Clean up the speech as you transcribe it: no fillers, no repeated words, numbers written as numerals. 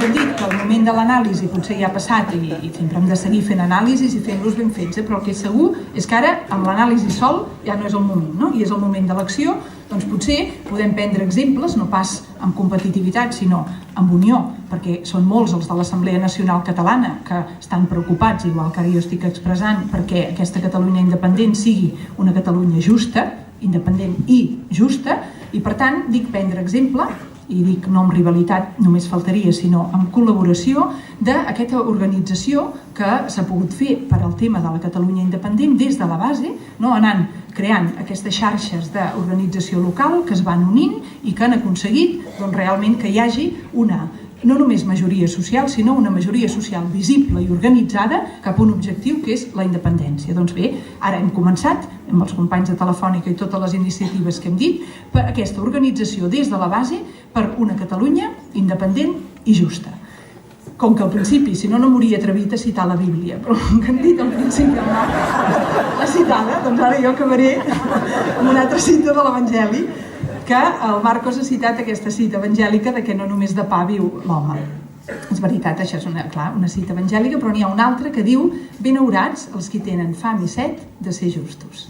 hem dit que el moment de l'anàlisi potser ja ha passat i sempre hem de seguir fent anàlisis i fent-los ben fets, però el que és segur és que ara amb l'anàlisi sol ja no és el moment, no? I és el moment de l'acció, doncs potser podem prendre exemples, no pas amb competitivitat, sinó amb unió, perquè són molts els de l'Assemblea Nacional Catalana que estan preocupats, igual que ara jo estic expressant, perquè aquesta Catalunya independent sigui una Catalunya justa, independent i justa, i per tant dic prendre exemple, i dic no amb rivalitat, només faltaria, sinó amb col·laboració d'aquesta organització que s'ha pogut fer per al tema de la Catalunya independent des de la base, anant creant aquestes xarxes d'organització local que es van unint i que han aconseguit realment que hi hagi una no només majoria social, sinó una majoria social visible i organitzada cap a un objectiu que és la independència. Doncs bé, ara hem començat amb els companys de Telefònica i totes les iniciatives que hem dit per aquesta organització des de la base per una Catalunya independent i justa. Com que al principi, si no, no m'hauria atrevit a citar la Bíblia, però com que hem dit al principi la citada, doncs ara jo acabaré amb una altra cita de l'Evangeli, que el Marcos ha citat aquesta cita evangèlica de que no només de pa viu l'home. És veritat, això és una cita evangèlica, però n'hi ha una altra que diu: benaurats els qui tenen fam i set de ser justos.